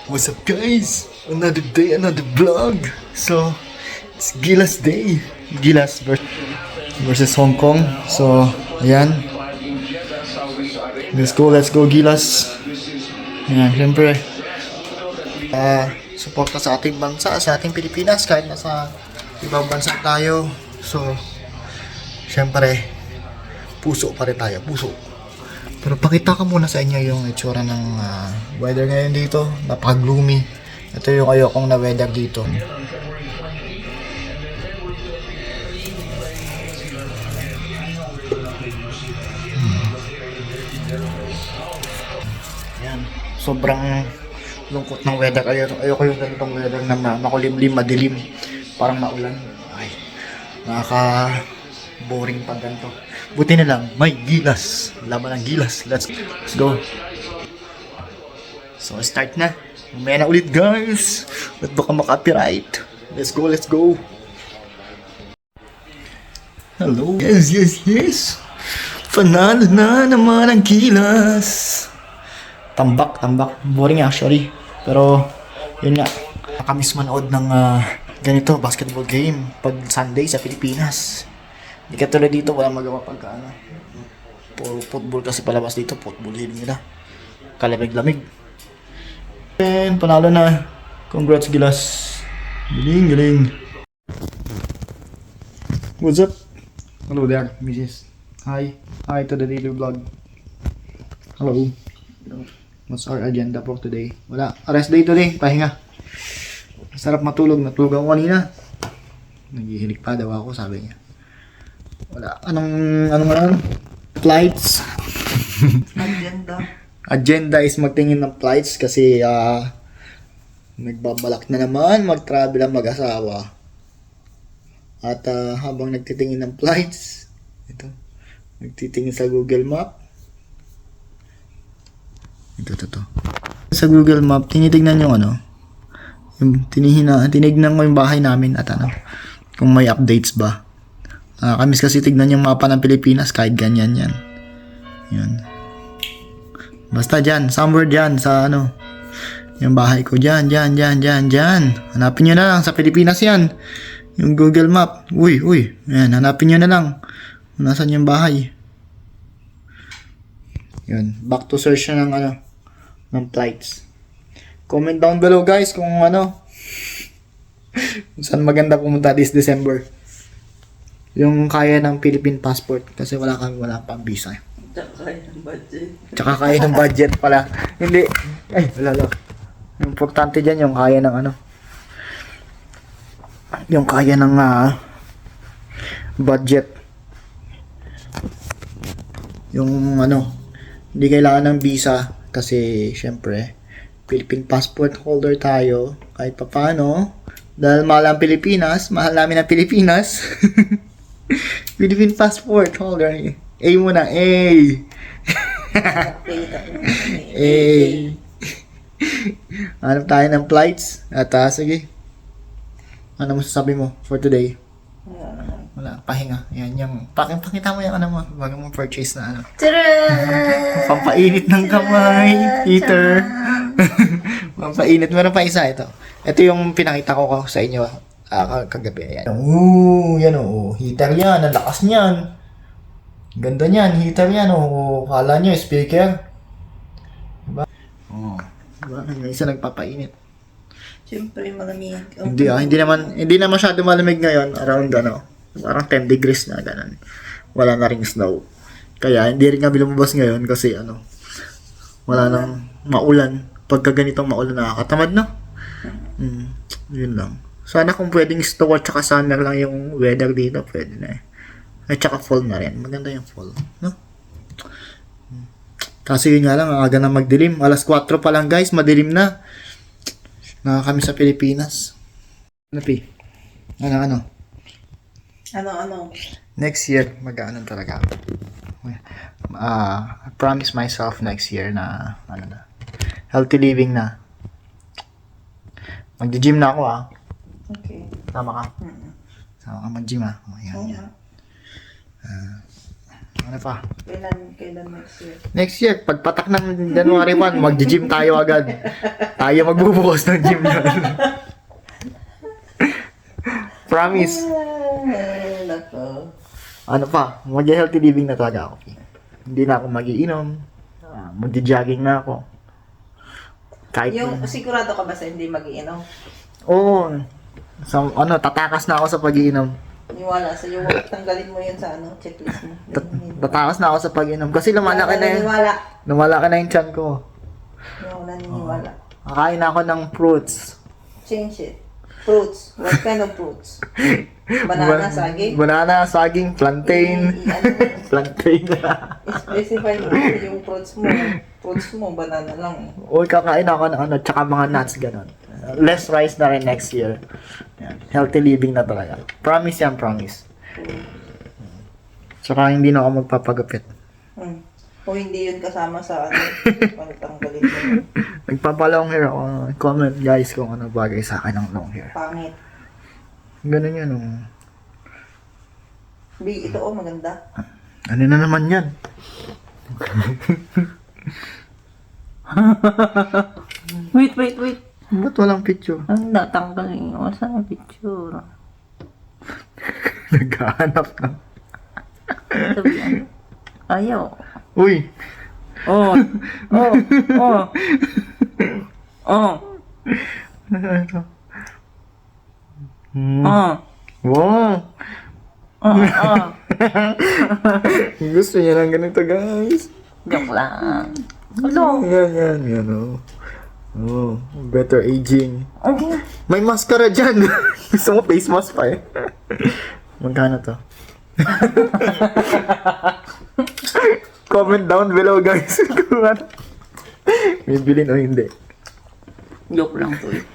What's up guys? Another day, another vlog. So, it's Gilas Day. Gilas versus Hong Kong. So, ayan. Let's go Gilas. Ayan, syempre. Suporta sa ating bansa, sa ating Pilipinas, kahit nasa ibang bansa tayo. So, syempre, puso pa rin tayo, puso. Pero pakita ko muna sa inyo yung itsura ng weather ngayon dito. Napaka-gloomy. Ito yung ayokong na weather dito. Yan. Sobrang lungkot ng weather. Ayoko yung ganitong weather na makulimlim, madilim. Parang maulan. Ay, nakaka-boring pag ganito. Buti na lang, may Gilas. Laban ng Gilas. Let's go. So, start na. Mamaya na ulit, guys. At baka maka-copyright. Let's go. Hello. Yes. Panalo na naman ang Gilas. Tambak. Boring actually. Pero, yun nga. Nakamiss manood ng ganito, basketball game. Pag Sunday sa Pilipinas. Hindi ka tulad dito, walang magawa pagka puro football kasi palabas dito, football hiling nila. Kalamig-lamig. And panalo na. Congrats Gilas. Galing. What's up? Hello there, Mrs. Hi to the daily vlog. Hello. What's our agenda for today? Wala. Rest day today. Pahinga. Sarap matulog. Natulog ako kanina. Naghihilig pa daw ako, sabi niya. Wala. Anong flights? Agenda is magtingin ng flights kasi nagbabalak na naman mag-travel ang mag-asawa. At habang nagtitingin ng flights, ito, nagtitingin sa Google Map. Ito. Sa Google Map, tinitignan yung tinignan ko yung bahay namin at kung may updates ba. Kamis kasi tignan yung mapa ng Pilipinas kahit ganyan yan. Yan. Basta dyan, somewhere dyan sa yung bahay ko dyan. Hanapin nyo na lang sa Pilipinas yan. Yung Google Map. Uy. Yan, hanapin nyo na lang. Nasaan yung bahay. Yan. Back to search na ng flights. Comment down below guys kung kung saan maganda pumunta this December. Yung kaya ng Philippine passport kasi wala pang visa. Tsaka kaya ng budget pala. Hindi. Ay, wala. Importante dyan yung kaya ng yung kaya ng budget. Yung hindi kailangan ng visa kasi syempre Philippine passport holder tayo kahit papaano. Dahil mahal ang Pilipinas, mahal namin ang Pilipinas. Philippine passport holder. A muna, A. A. Hanap tayo ng flights. At sige. Ano masasabi mo for today? Wala, pahinga. Yan yung, pakita mo yung bago mo purchase na Pampainit ng kamay, heater. Pampainit. Meron pa isa ito. Ito yung pinakita ko sa inyo kagabi. Ayan. Yan. Heater yan. Ang lakas niyan. Ganda niyan. Heater yan. Kala nyo, speaker. Diba? Diba? May isa nagpapainit. Siyempre, malamig. Hindi na masyado malamig ngayon. Around parang 10 degrees na ganun. Wala na ring snow. Kaya hindi rin kami lumabas ngayon kasi wala nang maulan. Pagka ganitong maulan nakakatamad na. Yun lang. Sana kung pwedeng snow at saka summer lang yung weather dito, pwede na At saka fall na rin. Maganda yung fall. No? Kasi yun nga lang, aga na magdilim. Alas 4 pa lang guys, madilim na. Kami sa Pilipinas. Pi? Ano? Next year, mag-ano talaga. I promise myself next year na, healthy living na. Mag-gym na ako Okay. Tama ka? Sama ka mag-gym Ayan. Ano pa? Kailan next year? Next year, pagpatak ng January 1, mag-gym tayo agad. Tayo magbubukas ng gym yun. Promise. Ay, nako. Ano pa? Mag-healthy living na talaga ako. Hindi na ako magiinom. Magdi-jogging na ako. Kahit Yung sigurado ka ba sa hindi mag-iinom? Oo. So, tatakas na ako sa pag-iinom. Niwala sa iyo, tanggalin mo yun sa checklist mo. Tatakas na ako sa pag-inom. Kasi lumalaki na yun. Niwala. Lumalaki na yung tiyan ko. Wala niniwala. Kakain na ako ng fruits. Change it. Fruits. What kind of fruits? Banana, saging? Banana, saging, plantain. Plantain. Specify mo yung fruits mo. Fruits mo, banana lang. Uy, kakain ako ng tsaka mga nuts, ganun. Less rice na rin next year. Yan. Healthy living na talaga. Promise yan, promise. Tsaka hindi na ako magpapagupit. O hindi yun kasama sa pagtanggalin mo. Nagpapalong hair ako. Comment guys kung ano bagay sa akin ng long hair. Pangit. Ganun yan, oh. Ito maganda. Ano na naman yan? Wait. Ba't walang picture? Ang natanggalin mo. Saan ang picture? Naghahanap na. Sabihan. Ayaw. Uy! Oh. Wow! Gusto niya ng ganito, guys. Joke lang. Yan, oh. Oh, better aging. May mascara dyan. Gusto mo face mask pa eh. Magkano to? Comment down below, guys. Kung ano. May bilhin o hindi. Joke lang to eh.